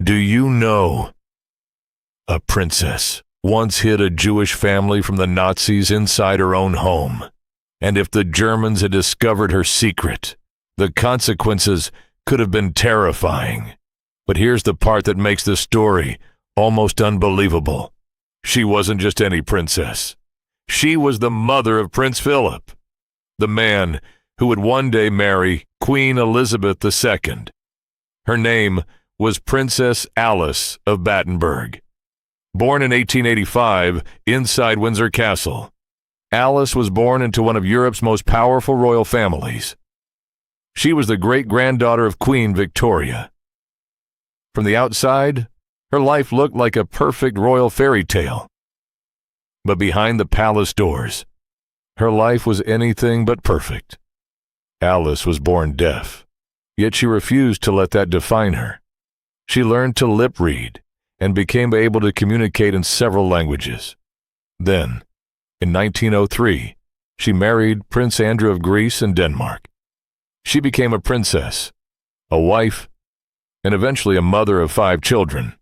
Do you know a princess once hid a Jewish family from the Nazis inside her own home? And if the Germans had discovered her secret, the consequences could have been terrifying. But here's the part that makes this story almost unbelievable. She wasn't just any princess. She was the mother of Prince Philip, the man who would one day marry Queen Elizabeth II. Her name was Princess Alice of Battenberg. Born in 1885 inside Windsor Castle, Alice was born into one of Europe's most powerful royal families. She was the great-granddaughter of Queen Victoria. From the outside, her life looked like a perfect royal fairy tale. But behind the palace doors, her life was anything but perfect. Alice was born deaf, yet she refused to let that define her. She learned to lip read and became able to communicate in several languages. Then, in 1903, she married Prince Andrew of Greece and Denmark. She became a princess, a wife, and eventually a mother of 5 children.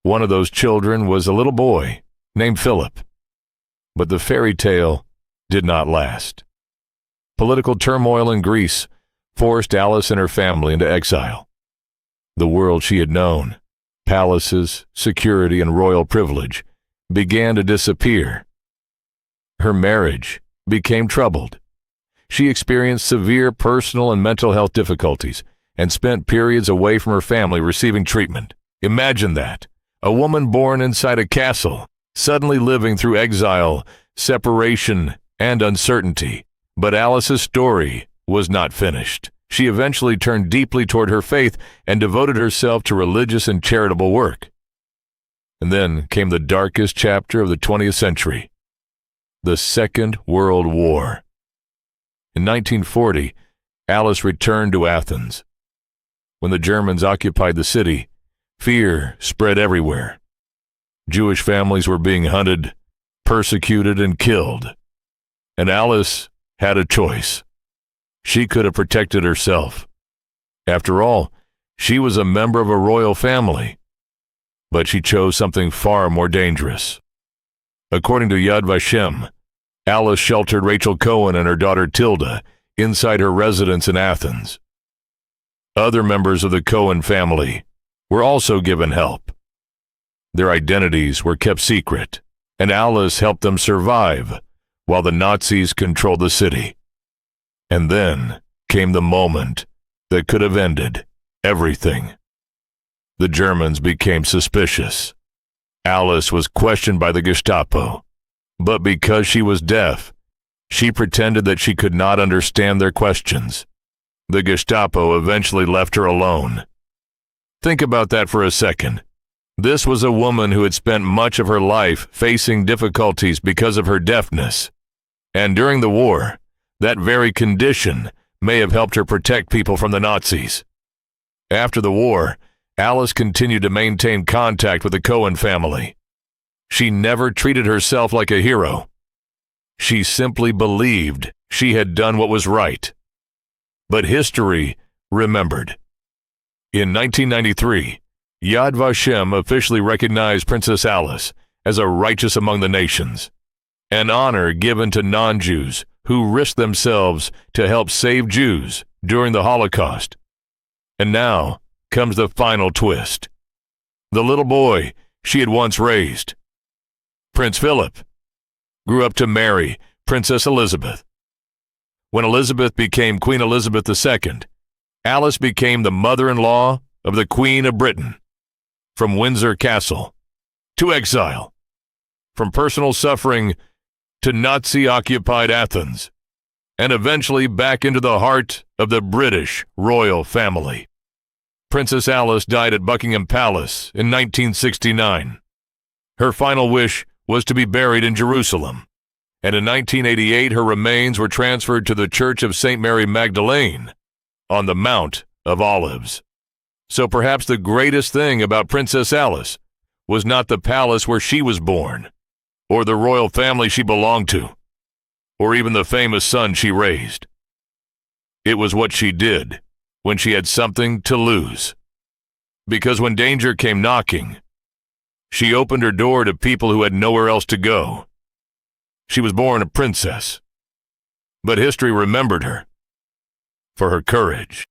One of those children was a little boy named Philip. But the fairy tale did not last. Political turmoil in Greece forced Alice and her family into exile. The world she had known, palaces, security, and royal privilege, began to disappear. Her marriage became troubled. She experienced severe personal and mental health difficulties and spent periods away from her family receiving treatment. Imagine that. A woman born inside a castle, suddenly living through exile, separation, and uncertainty. But Alice's story was not finished. She eventually turned deeply toward her faith and devoted herself to religious and charitable work. And then came the darkest chapter of the 20th century, the Second World War. In 1940, Alice returned to Athens. When the Germans occupied the city, fear spread everywhere. Jewish families were being hunted, persecuted, and killed. And Alice had a choice. She could have protected herself. After all, she was a member of a royal family. But she chose something far more dangerous. According to WWII, Alice sheltered Rachel Cohen and her daughter Tilda inside her residence in Athens. Other members of the Cohen family were also given help. Their identities were kept secret, and Alice helped them survive while the Nazis controlled the city. And then came the moment that could have ended everything. The Germans became suspicious. Alice was questioned by the Gestapo, but because she was deaf, she pretended that she could not understand their questions. The Gestapo eventually left her alone. Think about that for a second. This was a woman who had spent much of her life facing difficulties because of her deafness. And during the war, that very condition may have helped her protect people from the Nazis. After the war, Alice continued to maintain contact with the Cohen family. She never treated herself like a hero. She simply believed she had done what was right. But history remembered. In 1993, Yad Vashem officially recognized Princess Alice as a righteous among the nations, an honor given to non-Jews who risked themselves to help save Jews during the Holocaust. And now comes the final twist. The little boy she had once raised, Prince Philip, grew up to marry Princess Elizabeth. When Elizabeth became Queen Elizabeth II, Alice became the mother-in-law of the Queen of Britain. From Windsor Castle to exile, from personal suffering to Nazi-occupied Athens, and eventually back into the heart of the British royal family. Princess Alice died at Buckingham Palace in 1969. Her final wish was to be buried in Jerusalem, and in 1988 her remains were transferred to the Church of St. Mary Magdalene on the Mount of Olives. So perhaps the greatest thing about Princess Alice was not the palace where she was born, or the royal family she belonged to, or even the famous son she raised. It was what she did when she had something to lose. Because when danger came knocking, she opened her door to people who had nowhere else to go. She was born a princess, but history remembered her for her courage.